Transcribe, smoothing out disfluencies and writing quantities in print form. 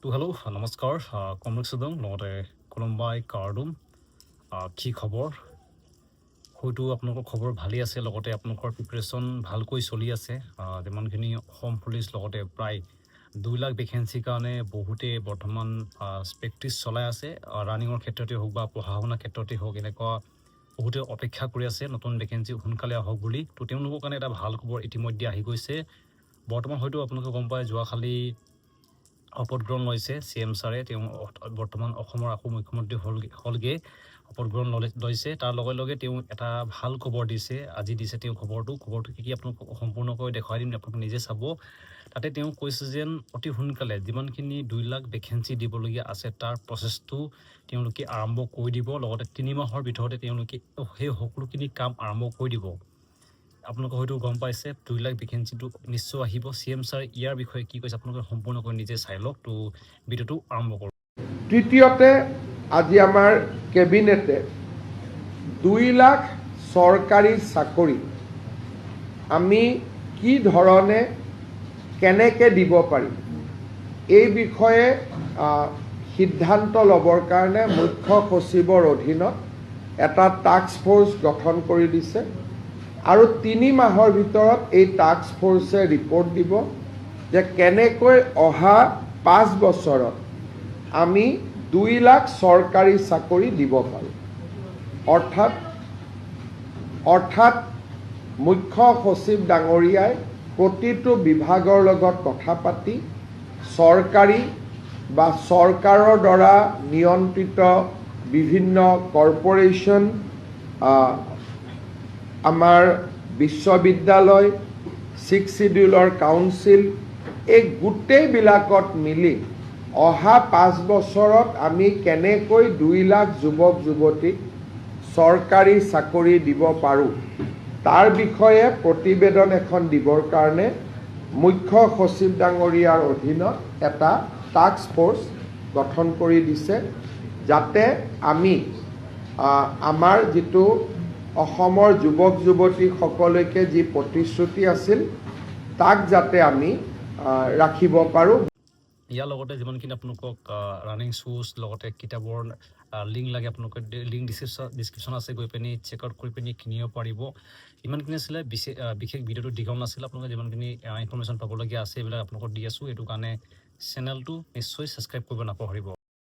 তো হেল্ল' নমস্কাৰ কমৰেড সুদং লগতে কোলম্বাই কাৰ্ডুম কি খবৰ হয়তো আপোনালোকৰ খবৰ ভালেই আছে লগতে আপোনালোকৰ প্ৰিপাৰেশ্যন ভালকৈ চলি আছে যিমানখিনি অসম পুলিচ লগতে প্ৰায় 2 লাখ ভেকেঞ্চিৰ কাৰণে বহুতে বৰ্তমান প্ৰেক্টিছ চলাই আছে ৰানিঙৰ ক্ষেত্ৰতে হওক বা পঢ়া শুনাৰ ক্ষেত্ৰতে হওক এনেকুৱা বহুতে অপেক্ষা কৰি আছে নতুন ভেকেঞ্চি সোনকালে আহক বুলি তো তেওঁলোকৰ কাৰণে এটা ভাল খবৰ ইতিমধ্যে আহি গৈছে বৰ্তমান হয়তো আপোনালোকে গম পায় যোৱাকালি শপত গ্ৰহণ লৈছে CM ছাৰে তেওঁ বৰ্তমান অসমৰ আকৌ মুখ্যমন্ত্ৰী হলগে শপত গ্ৰহণ লৈছে তাৰ লগে লগে তেওঁ এটা ভাল খবৰ দিছে আজি দিছে তেওঁ খবৰটো কি আপোনাক সম্পূৰ্ণকৈ দেখুৱাই দিম আপোনালোকে নিজে চাব তাতে তেওঁ কৈছে যেন অতি সোনকালে যিমানখিনি 2 লাখ ভেকেঞ্চি দিবলগীয়া আছে তাৰ প্ৰচেছটো তেওঁলোকে আৰম্ভ কৰি দিব লগতে 3 মাহৰ ভিতৰতে তেওঁলোকে সেই সকলোখিনি কাম আৰম্ভ কৰি দিব আপোনালোকে হয়তো গম পাইছে 2 লাখ ভেকেঞ্চিটো নিশ্চয় আহিব CM ছাৰ ইয়াৰ বিষয়ে কি কৈছে আপোনালোকে সম্পূৰ্ণকৈ নিজে চাই লওক তো ভিডিঅ'টো আৰম্ভ কৰোঁ তৃতীয়তে আজি আমাৰ কেবিনেটে 2 লাখ চৰকাৰী চাকৰি আমি কি ধৰণে কেনেকৈ দিব পাৰিম এই বিষয়ে সিদ্ধান্ত ল'বৰ কাৰণে মুখ্য সচিবৰ অধীনত এটা টাস্ক ফ'ৰ্চ গঠন কৰি দিছে আৰু 3 মাহৰ ভিতৰত এই টাস্ক ফ'ৰ্চে ৰিপৰ্ট দিব যে কেনেকৈ অহা 5 বছৰত আমি 2 লাখ চৰকাৰী চাকৰি দিব পাৰোঁ অৰ্থাৎ মুখ্য সচিব ডাঙৰীয়াই প্ৰতিটো বিভাগৰ লগত কথা পাতি চৰকাৰী বা চৰকাৰৰ দ্বাৰা নিয়ন্ত্ৰিত বিভিন্ন কৰ্পৰেশ্যন আমাৰ বিশ্ববিদ্যালয় 6 শিডিউলৰ কাউন্সিল এই গোটেইবিলাকত মিলি অহা 5 বছৰত আমি কেনেকৈ 2 লাখ যুৱক যুৱতীক চৰকাৰী চাকৰি দিব পাৰোঁ তাৰ বিষয়ে প্ৰতিবেদন এখন দিবৰ কাৰণে মুখ্য সচিব ডাঙৰীয়াৰ অধীনত এটা টাস্ক ফ'ৰ্চ গঠন কৰি দিছে যাতে আমি আমাৰ যিটো অসমৰ যুৱক যুৱতীসকলকে যি প্ৰতিশ্ৰুতি আছিল তাক যাতে আমি ৰাখিব পাৰোঁ ইয়াৰ লগতে যিমানখিনি আপোনালোকক ৰানিং শ্বুজ লগতে কিতাপৰ লিংক লাগে আপোনালোকে লিংক ডিছক্ৰিপশ্যন আছে গৈ পিনি চেক আউট কৰি পিনি কিনিব পাৰিব ইমানখিনি আছিলে বিশেষ ভিডিঅ'টো দীঘল নাছিলে আপোনালোকে যিমানখিনি ইনফৰ্মেশ্যন পাবলগীয়া আছে এইবিলাক আপোনালোকক দি আছোঁ এইটো কাৰণে চেনেলটো নিশ্চয় ছাবস্ক্ৰাইব কৰিব নাপাহৰিব